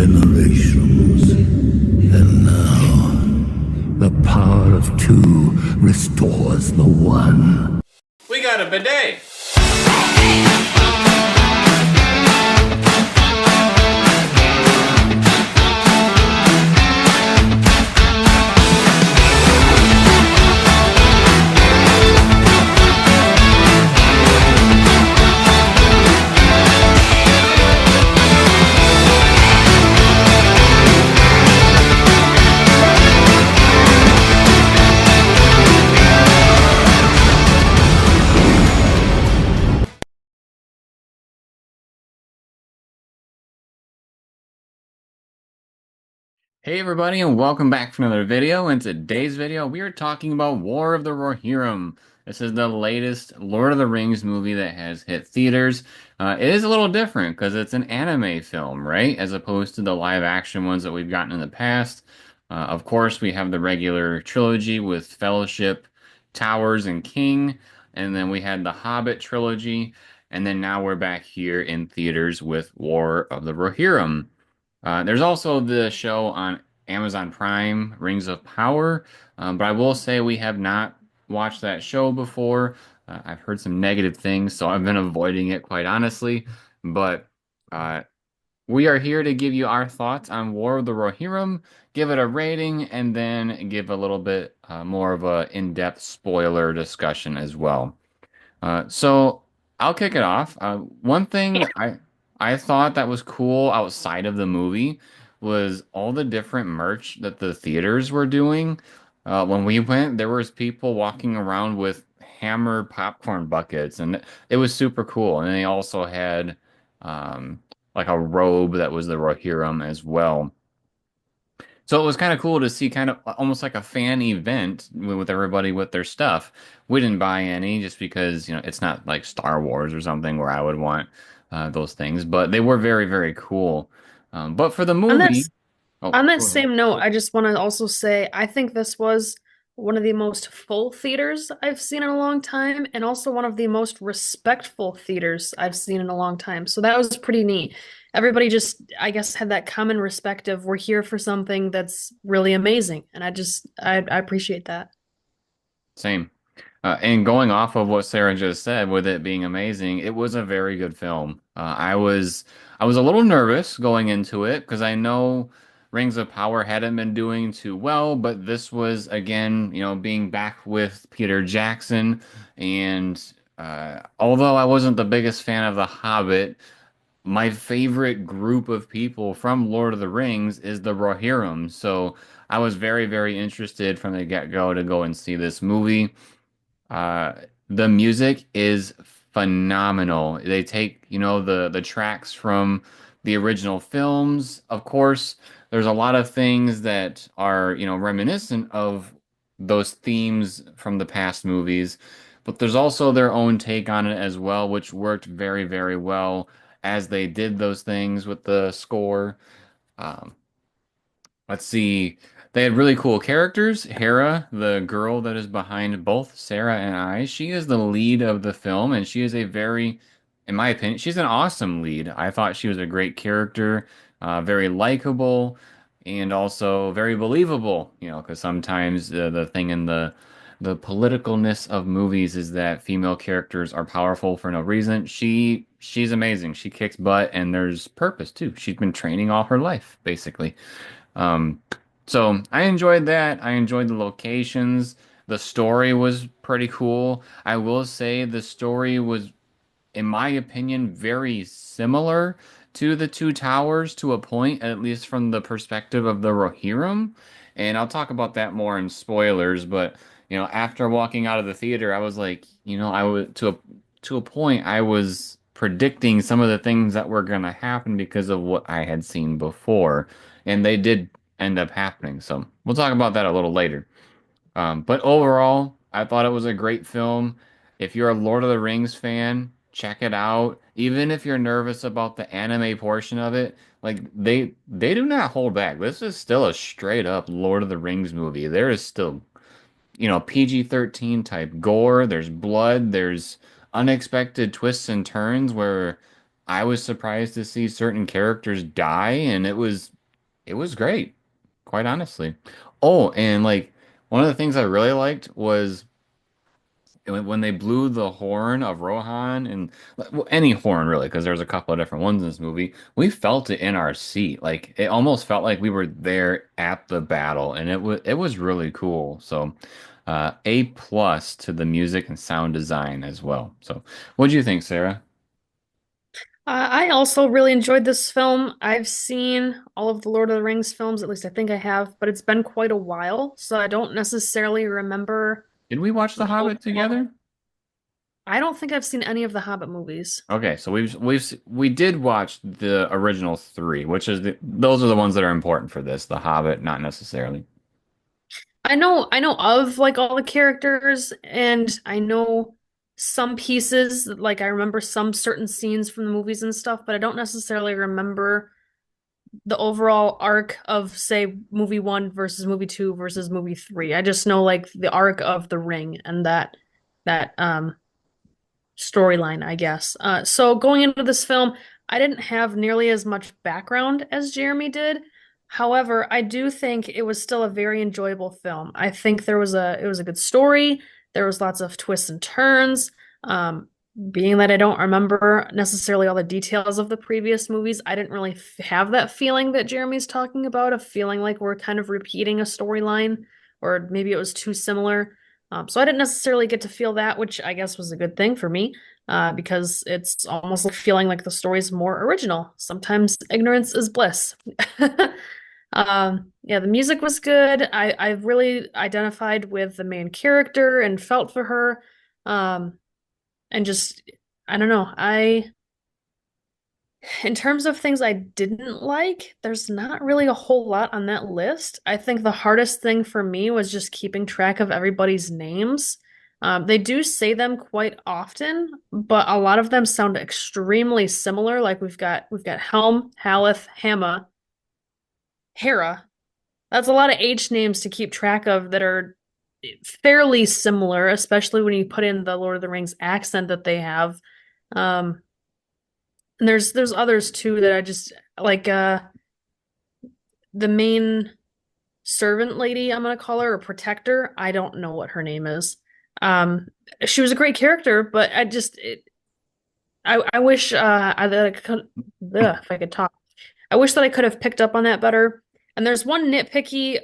generations. And now, the power of two restores the one. We got a bidet. Hey everybody, and welcome back for another video. In today's video, we are talking about War of the Rohirrim. This is the latest Lord of the Rings movie that has hit theaters. It is a little different because it's an anime film, right? As opposed to the live action ones that we've gotten in the past. Of course, we have the regular trilogy with Fellowship, Towers, and King. And then we had the Hobbit trilogy. And then now we're back here in theaters with War of the Rohirrim. There's also the show on Amazon Prime, Rings of Power, but I will say we have not watched that show before. I've heard some negative things, so I've been avoiding it quite honestly. But uh, we are here to give you our thoughts on War of the Rohirrim, give it a rating, and then give a little bit more of a in-depth spoiler discussion as well. So I'll kick it off. One thing I thought that was cool outside of the movie was all the different merch that the theaters were doing. When we went, there was people walking around with hammered popcorn buckets, and it was super cool. And they also had like a robe that was the Rohirrim as well. So it was kind of cool to see kind of almost like a fan event with everybody with their stuff. We didn't buy any just because, it's not like Star Wars or something where I would want those things, but they were very, very cool. But for the On that movie, oh, on that go ahead. same note, I just want to also say I think this was one of the most full theaters I've seen in a long time, and also one of the most respectful theaters I've seen in a long time. So that was pretty neat. Everybody just, I guess, had that common respect of we're here for something that's really amazing, and I appreciate that. Same. And going off of what Sarah just said, with it being amazing, it was a very good film. I was a little nervous going into it because I know Rings of Power hadn't been doing too well, but this was again, being back with Peter Jackson, and although I wasn't the biggest fan of The Hobbit, my favorite group of people from Lord of the Rings is the Rohirrim. So I was very, very interested from the get-go to go and see this movie. Uh, the music is phenomenal. They take, the tracks from the original films. Of course, there's a lot of things that are, reminiscent of those themes from the past movies, but there's also their own take on it as well, which worked very, very well as they did those things with the score. Um, Let's see. They had really cool characters. Hera, the girl that is behind both Sarah and I, she is the lead of the film, and she is a very, in my opinion, she's an awesome lead. I thought she was a great character, very likable, and also very believable. Because sometimes the thing in the politicalness of movies is that female characters are powerful for no reason. She's amazing. She kicks butt, and there's purpose too. She's been training all her life, basically. Um, so I enjoyed that. I enjoyed the locations. The story was pretty cool. I will say the story was, in my opinion, very similar to the Two Towers to a point, at least from the perspective of the Rohirrim. And I'll talk about that more in spoilers, but after walking out of the theater, I was like, I was to a point I was predicting some of the things that were going to happen because of what I had seen before, and they did end up happening. So we'll talk about that a little later. But overall, I thought it was a great film. If you're a Lord of the Rings fan, check it out. Even if you're nervous about the anime portion of it, like they do not hold back. This is still a straight up Lord of the Rings movie. There is still, PG-13 type gore, there's blood, there's unexpected twists and turns where I was surprised to see certain characters die, and it was great, quite honestly. Oh, and like one of the things I really liked was when they blew the horn of Rohan, and well, any horn really, because there's a couple of different ones in this movie. We felt it in our seat. Like it almost felt like we were there at the battle, and it was really cool. So, A plus to the music and sound design as well. So, what do you think, Sarah? I also really enjoyed this film. I've seen all of the Lord of the Rings films, at least I think I have, but it's been quite a while, so I don't necessarily remember Did we watch The the whole Hobbit plot. together? I don't think I've seen any of the Hobbit movies. Okay, so we did watch the original three, which is those are the ones that are important for this. The Hobbit, not necessarily. I know of like all the characters and I know some pieces, like I remember some certain scenes from the movies and stuff, but I don't necessarily remember the overall arc of say movie one versus movie two versus movie three. I just know like the arc of the ring and that storyline, I guess. So going into this film, I didn't have nearly as much background as Jeremy did. However, I do think it was still a very enjoyable film. I think it was a good story. There was lots of twists and turns. Being that I don't remember necessarily all the details of the previous movies, I didn't really have that feeling that Jeremy's talking about, of feeling like we're kind of repeating a storyline, or maybe it was too similar. So I didn't necessarily get to feel that, which I guess was a good thing for me, because it's almost like feeling like the story's more original. Sometimes ignorance is bliss. Yeah, the music was good. I really identified with the main character and felt for her. Um, and just, I don't know. In terms of things I didn't like, there's not really a whole lot on that list. I think the hardest thing for me was just keeping track of everybody's names. They do say them quite often, but a lot of them sound extremely similar. Like we've got Helm, Haleth, Hamma, Hera. That's a lot of H names to keep track of that are fairly similar, especially when you put in the Lord of the Rings accent that they have. Um, and there's others too that I just like the main servant lady, I'm gonna call her, or protector. I don't know what her name is. Um, she was a great character, but I wish that I could if I could talk. I wish that I could have picked up on that better. And there's one nitpicky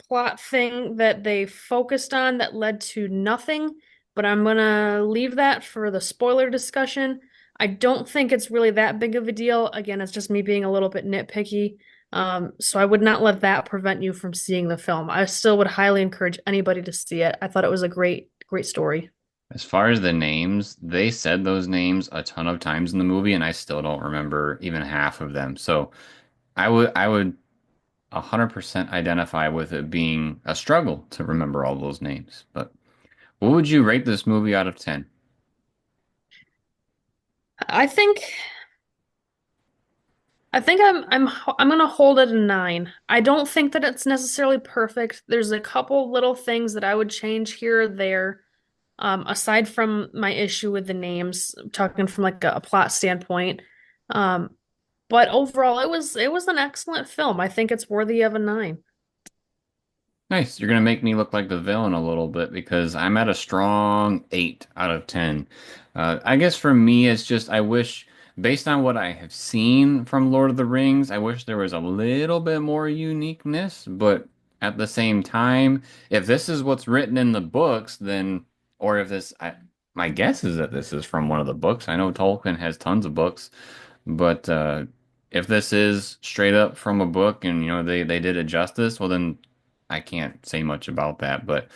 plot thing that they focused on that led to nothing, but I'm gonna leave that for the spoiler discussion. I don't think it's really that big of a deal. Again, it's just me being a little bit nitpicky. So I would not let that prevent you from seeing the film. I still would highly encourage anybody to see it. I thought it was a great story. As far as the names, they said those names a ton of times in the movie, and I still don't remember even half of them. So I would 100% identify with it being a struggle to remember all those names. But what would you rate this movie out of 10? I think I think I'm gonna hold it a nine. I don't think that it's necessarily perfect. There's a couple little things that I would change here or there. Aside from my issue with the names, talking from like a plot standpoint. Um, but overall, it was an excellent film. I think it's worthy of a nine. Nice. You're gonna make me look like the villain a little bit because I'm at a strong 8 out of 10. I guess for me, it's just I wish, based on what I have seen from Lord of the Rings, I wish there was a little bit more uniqueness. But at the same time, if this is what's written in the books, then, or if this, my guess is that this is from one of the books. I know Tolkien has tons of books. But if this is straight up from a book and they did it justice, well then I can't say much about that. But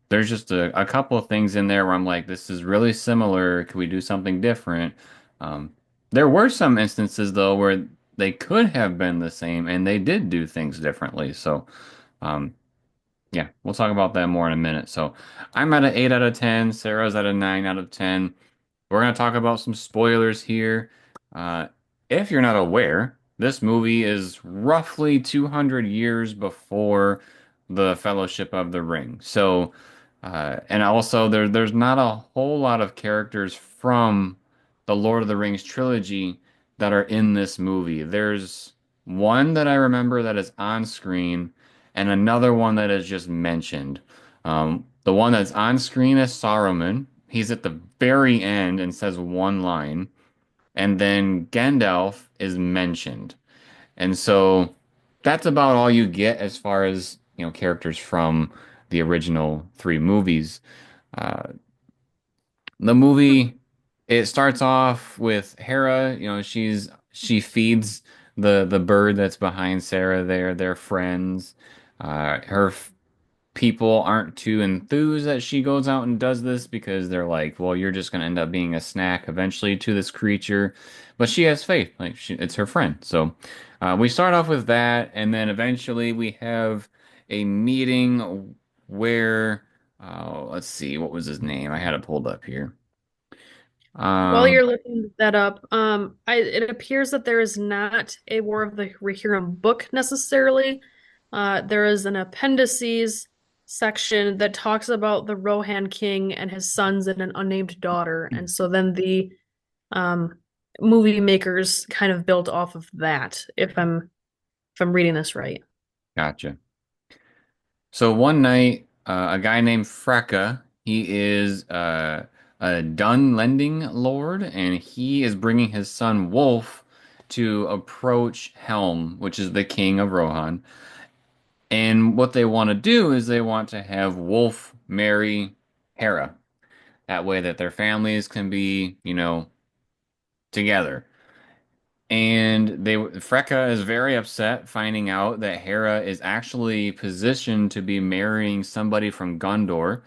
there's just a couple of things in there where I'm like, this is really similar. Could we do something different? Um, there were some instances though where they could have been the same and they did do things differently. So um, yeah, we'll talk about that more in a minute. So I'm at an 8 out of 10. Sarah's at a 9 out of 10. We're going to talk about some spoilers here. Uh, if you're not aware, this movie is roughly 200 years before the Fellowship of the Ring. And also there's not a whole lot of characters from the Lord of the Rings trilogy that are in this movie. There's one that I remember that is on screen, and another one that is just mentioned. The one that's on screen is Saruman. He's at the very end and says one line, and then Gandalf is mentioned. And so that's about all you get as far as, characters from the original three movies. Uh, the movie, it starts off with Hera, she feeds the bird that's behind Sarah there. They're friends. Her people aren't too enthused that she goes out and does this because they're like, well, you're just going to end up being a snack eventually to this creature. But she has faith, like it's her friend. So we start off with that, and then eventually we have a meeting where, let's see, what was his name? I had it pulled up here. While Um, you're looking that up, it appears that there is not a War of the Rohirrim book necessarily. There is an appendices section that talks about the Rohan king and his sons and an unnamed daughter, and so then the um, movie makers kind of built off of that, if I'm reading this right. gotcha. So one night, a guy named Freka, he is a Dunlending lord, and he is bringing his son Wolf to approach Helm, which is the king of Rohan. And what they want to do is they want to have Wolf marry Hera. That way that their families can be, together. And Freka is very upset finding out that Hera is actually positioned to be marrying somebody from Gondor.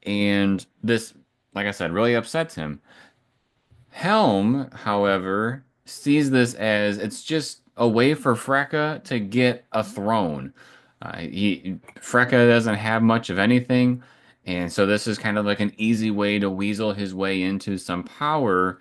And this, like I said, really upsets him. Helm, however, sees this as it's just a way for Freka to get a throne. Freka doesn't have much of anything, and so this is kind of like an easy way to weasel his way into some power,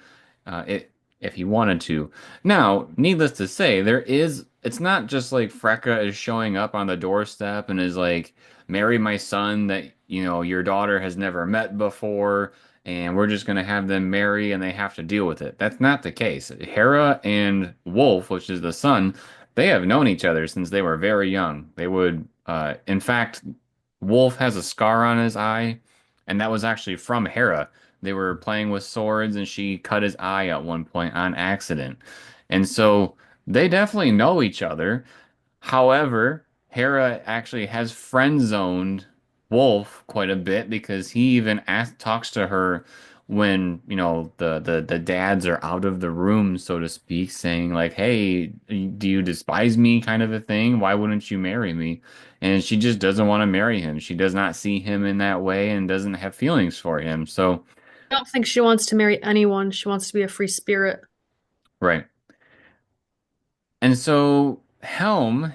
if he wanted to. Now, needless to say, it's not just like Freka is showing up on the doorstep and is like, marry my son that, your daughter has never met before and we're just going to have them marry and they have to deal with it. That's not the case. Hera and Wolf, which is the son, they have known each other since they were very young. In fact, Wolf has a scar on his eye, and that was actually from Hera. They were playing with swords and she cut his eye at one point on accident. And so they definitely know each other. However, Hera actually has friend zoned Wolf quite a bit because he even talks to her when, the dads are out of the room, so to speak, saying like, "Hey, do you despise me?" kind of a thing. Why wouldn't you marry me? And she just doesn't want to marry him. She does not see him in that way and doesn't have feelings for him. So, I don't think she wants to marry anyone. She wants to be a free spirit. right. And so Helm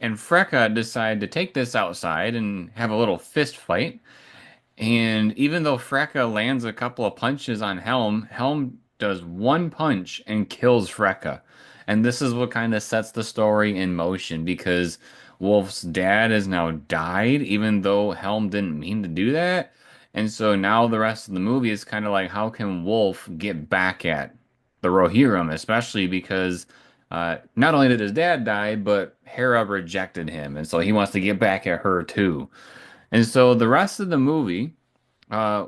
and Freka decide to take this outside and have a little fist fight. And even though Freka lands a couple of punches on Helm, Helm does one punch and kills Freka. And this is what kind of sets the story in motion because Wolf's dad has now died, even though Helm didn't mean to do that. And so now the rest of the movie is kind of like, how can Wolf get back at the Rohirrim, especially because not only did his dad die, but Hera rejected him. And so he wants to get back at her too. And so the rest of the movie,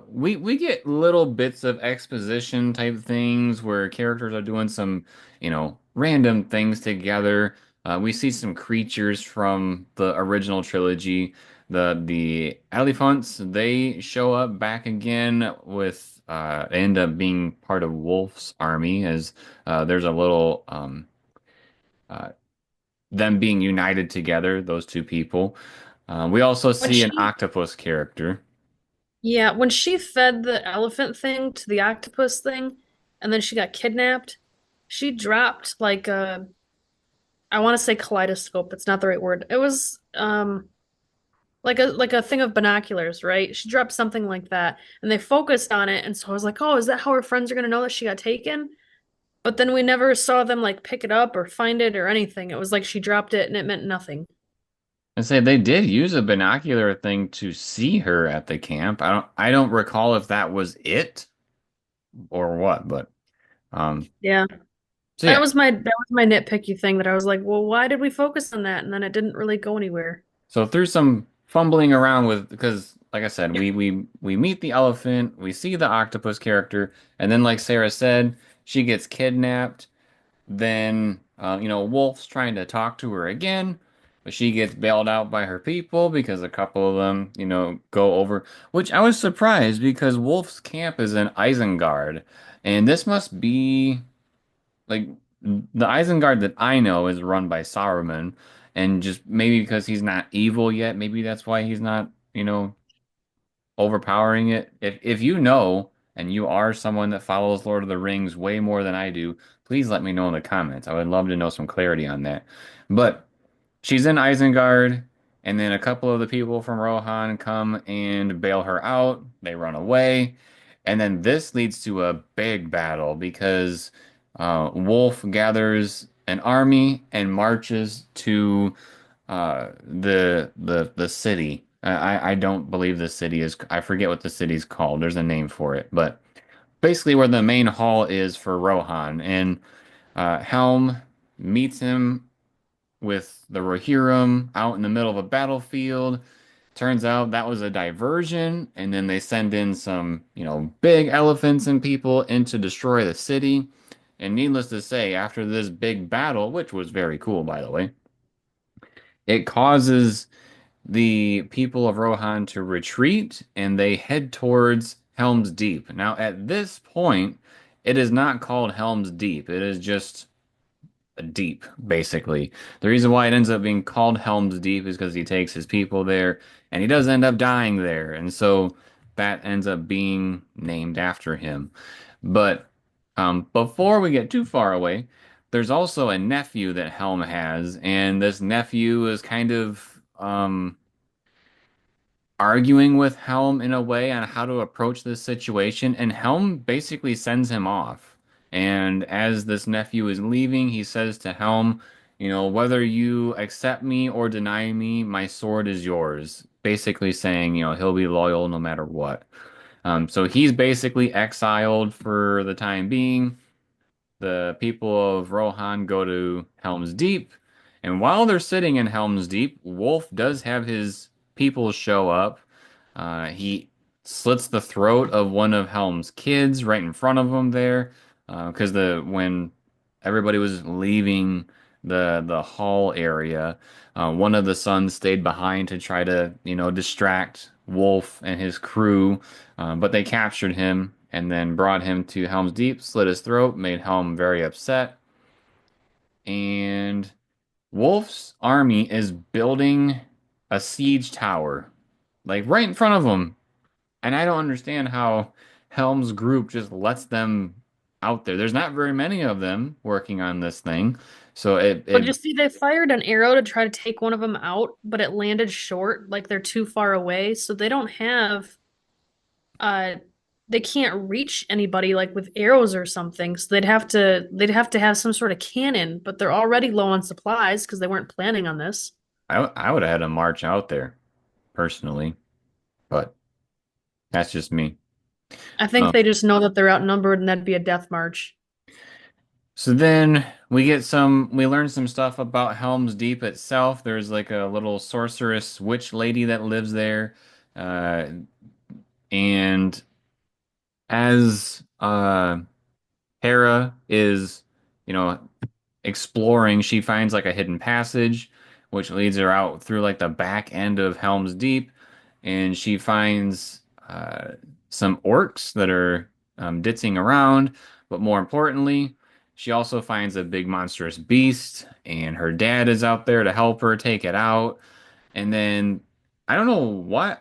we get little bits of exposition type things where characters are doing some, random things together. We see some creatures from the original trilogy. The elephants, they show up back again they end up being part of Wolf's army as there's a little uh, them being united together, those two people. We also When see an she, octopus character. yeah, when she fed the elephant thing to the octopus thing, and then she got kidnapped, she dropped like I want to say kaleidoscope. That's not the right word. It was like a thing of binoculars, right? She dropped something like that, and they focused on it, and so I was like, "Oh, is that how her friends are gonna know that she got taken?" But then we never saw them like pick it up or find it or anything. It was like she dropped it and it meant nothing. And say they did use a binocular thing to see her at the camp. I don't recall if that was it or what, but Yeah. So yeah, That was my nitpicky thing that I was like, well, why did we focus on that? And then it didn't really go anywhere. so through some fumbling around with, because like I said, we meet the elephant, we see the octopus character, and then like Sarah said, she gets kidnapped. Then Wolf's trying to talk to her again, but she gets bailed out by her people because a couple of them, go over. Which I was surprised because Wolf's camp is in Isengard, and this must be like the Isengard that I know is run by Saruman, and just maybe because he's not evil yet, maybe that's why he's not, overpowering it. If you know and you are someone that follows Lord of the Rings way more than I do, please let me know in the comments. I would love to know some clarity on that. But she's in Isengard, and then a couple of the people from Rohan come and bail her out. They run away. And then this leads to a big battle because Wolf gathers an army and marches to the city. I don't believe the city is. I forget what the city's called. There's a name for it, but basically where the main hall is for Rohan, and Helm meets him with the Rohirrim out in the middle of a battlefield. Turns out that was a diversion, and then they send in some, big elephants and people in to destroy the city. And needless to say, after this big battle, which was very cool, by the way, it causes the people of Rohan to retreat and they head towards Helm's Deep. Now, at this point, it is not called Helm's Deep. It is just a deep, basically. The reason why it ends up being called Helm's Deep is because he takes his people there and he does end up dying there. And so that ends up being named after him. But before we get too far away, there's also a nephew that Helm has, and this nephew is kind of arguing with Helm in a way on how to approach this situation, and Helm basically sends him off. And as this nephew is leaving, he says to Helm, whether you accept me or deny me, my sword is yours. Basically saying, he'll be loyal no matter what. So he's basically exiled for the time being. The people of Rohan go to Helm's Deep, and while they're sitting in Helm's Deep, Wolf does have his people show up. He slits the throat of one of Helm's kids right in front of him there, because when everybody was leaving the hall area, one of the sons stayed behind to try to distract Wolf and his crew, but they captured him and then brought him to Helm's Deep, slit his throat, made Helm very upset, and Wolf's army is building a siege tower, like right in front of him. And I don't understand how Helm's group just lets them out there. There's not very many of them working on this thing. So But you see, they fired an arrow to try to take one of them out, but it landed short, like they're too far away, so they don't have uh they can't reach anybody like with arrows or something. So they'd have to have some sort of cannon, but they're already low on supplies because they weren't planning on this. I would have had a march out there personally, but that's just me. I think Um, they just know that they're outnumbered and that'd be a death march. so then we learn some stuff about Helm's Deep itself. There's like a little sorceress witch lady that lives there. Uh, and as Hera is, you know, exploring, she finds like a hidden passage, which leads her out through like the back end of Helm's Deep, and she finds some orcs that are ditzing around. But more importantly, she also finds a big monstrous beast, and her dad is out there to help her take it out. And then I don't know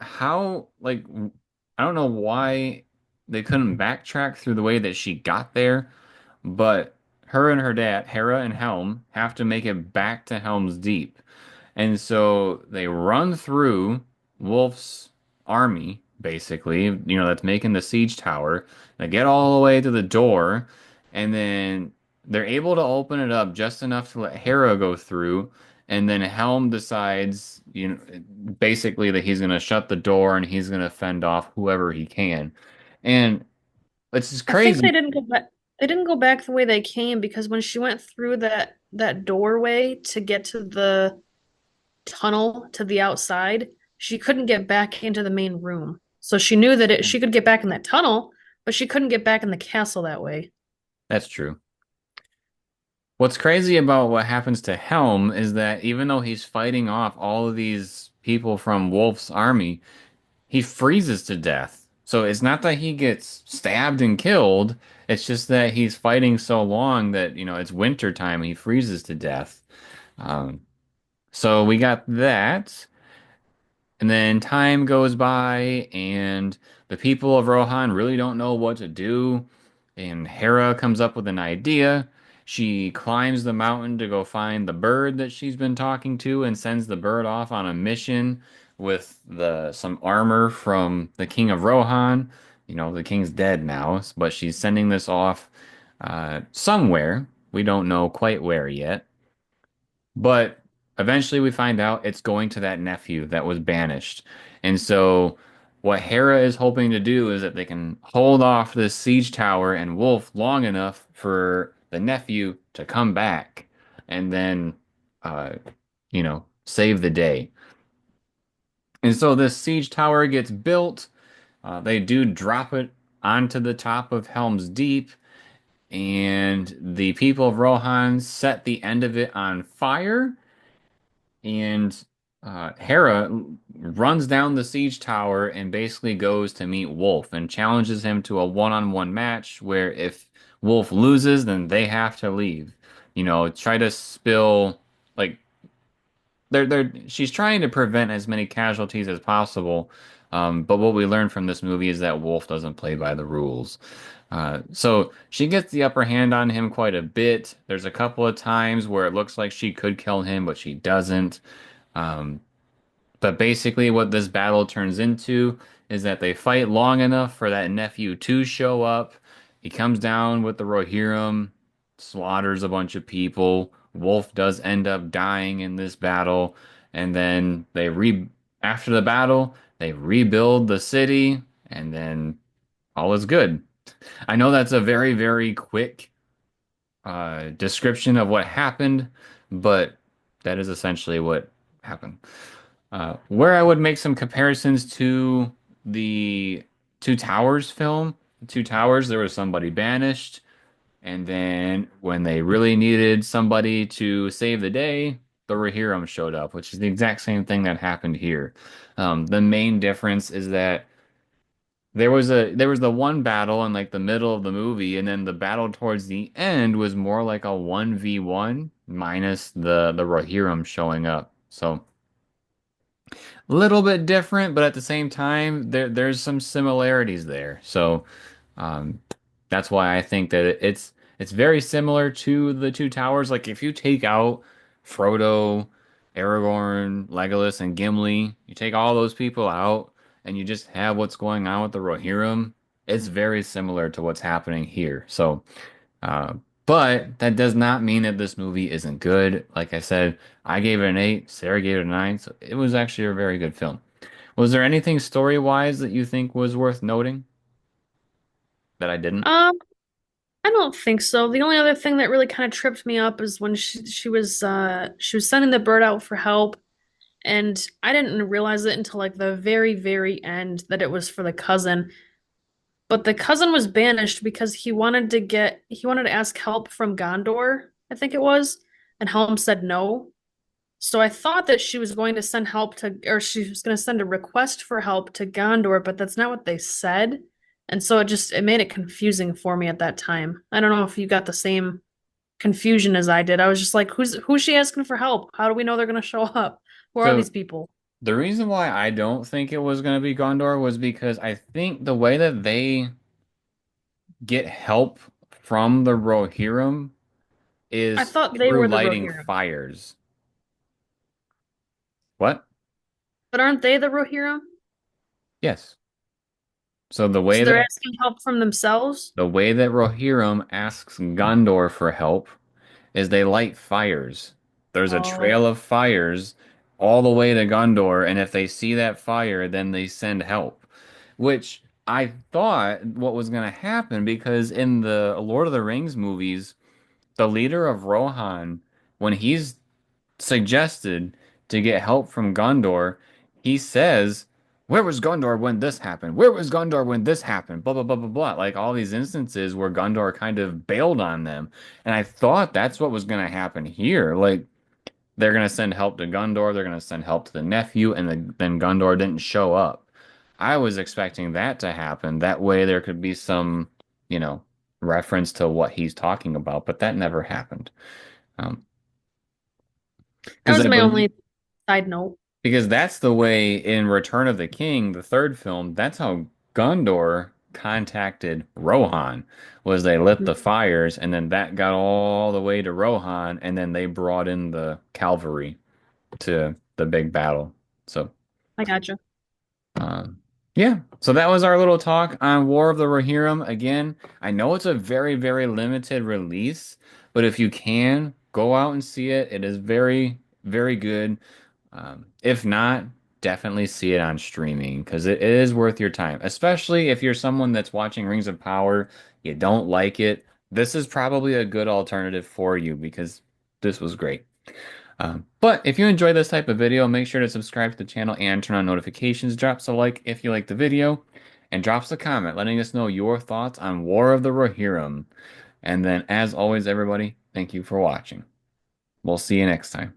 how, like, I don't know why they couldn't backtrack through the way that she got there, but her and her dad, Hera and Helm, have to make it back to Helm's Deep. And so they run through Wolf's army, basically, that's making the siege tower. They get all the way to the door, and then they're able to open it up just enough to let Hera go through. And then Helm decides, basically that he's going to shut the door and he's going to fend off whoever he can. And it's just I think they crazy. didn't go back. They didn't go back the way they came because when she went through that doorway to get to the tunnel to the outside, she couldn't get back into the main room. So she knew that she could get back in that tunnel, but she couldn't get back in the castle that way. That's true. What's crazy about what happens to Helm is that even though he's fighting off all of these people from Wolf's army, he freezes to death. So it's not that he gets stabbed and killed, it's just that he's fighting so long that, it's winter time and he freezes to death. Um, so we got that. And then time goes by, and the people of Rohan really don't know what to do. And Hera comes up with an idea. She climbs the mountain to go find the bird that she's been talking to and sends the bird off on a mission with the some armor from the King of Rohan. The king's dead now, but she's sending this off somewhere. We don't know quite where yet. But eventually we find out it's going to that nephew that was banished. And so what Hera is hoping to do is that they can hold off this siege tower and Wolf long enough for the nephew to come back and then save the day. And so this siege tower gets built. They do drop it onto the top of Helm's Deep, and the people of Rohan set the end of it on fire. And Hera runs down the siege tower and basically goes to meet Wolf and challenges him to a one-on-one match where if Wolf loses, then they have to leave. Try to spill like she's trying to prevent as many casualties as possible. But what we learned from this movie is that Wolf doesn't play by the rules. So she gets the upper hand on him quite a bit. There's a couple of times where it looks like she could kill him, but she doesn't. Um, but basically, what this battle turns into is that they fight long enough for that nephew to show up. He comes down with the Rohirrim, slaughters a bunch of people. Wolf does end up dying in this battle, and then after the battle, they rebuild the city, and then all is good. I know that's a very, very quick description of what happened, but that is essentially what happened. Where I would make some comparisons to the Two Towers film. The Two Towers, there was somebody banished, and then when they really needed somebody to save the day, the Rohirrim showed up, which is the exact same thing that happened here. The main difference is that there was the one battle in like the middle of the movie, and then the battle towards the end was more like a 1v1 minus the Rohirrim showing up. So a little bit different, but at the same time, there's some similarities there. So um, that's why I think that it's very similar to the Two Towers. Like if you take out Frodo, Aragorn, Legolas, and Gimli, you take all those people out, and you just have what's going on with the Rohirrim. It's very similar to what's happening here. So. Uh, but that does not mean that this movie isn't good. Like I said, I gave it an 8, Sarah gave it a 9, so it was actually a very good film. Was there anything story-wise that you think was worth noting that I didn't? Um, I don't think so. The only other thing that really kind of tripped me up is when she was sending the bird out for help, and I didn't realize it until like the very, very end that it was for the cousin. But the cousin was banished because he wanted to ask help from Gondor, I think it was, and Helm said no. So I thought that she was going to send help to, or she was going to send a request for help to Gondor, but that's not what they said. And so it made it confusing for me at that time. I don't know if you got the same confusion as I did. I was just like, who's she asking for help? How do we know they're going to show up? Who are So these people? the reason why I don't think it was going to be Gondor was because I think the way that they get help from the Rohirrim I is thought they through were the lighting Rohirrim. fires. What? But aren't they the Rohirrim? Yes. So the way So they're that asking help from themselves? the way that Rohirrim asks Gondor for help is they light fires. There's a Oh. trail of fires all the way to Gondor, and if they see that fire, then they send help. Which I thought what was going to happen because in the Lord of the Rings movies, the leader of Rohan, when he's suggested to get help from Gondor, he says, "Where was Gondor when this happened? Where was Gondor when this happened?" Blah blah blah blah blah. Like all these instances where Gondor kind of bailed on them, and I thought that's what was going to happen here. Like they're going to send help to Gondor, they're going to send help to the nephew, and then Gondor didn't show up. I was expecting that to happen. That way there could be some, you know, reference to what he's talking about, but that never happened. Um, That because was I my believe only side note. because that's the way in Return of the King, the third film, that's how Gondor contacted Rohan, was they lit Mhm. the fires and then that got all the way to Rohan and then they brought in the cavalry to the big battle. So I gotcha. Um, yeah, so that was our little talk on War of the Rohirrim. Again, I know it's a very, very limited release, but if you can, go out and see it. It is very, very good. If not, definitely see it on streaming because it is worth your time, especially if you're someone that's watching Rings of Power, you don't like it. This is probably a good alternative for you because this was great. But if you enjoy this type of video, make sure to subscribe to the channel and turn on notifications. Drop us a like if you like the video, and drop us a comment letting us know your thoughts on War of the Rohirrim. And then, as always, everybody, thank you for watching. We'll see you next time.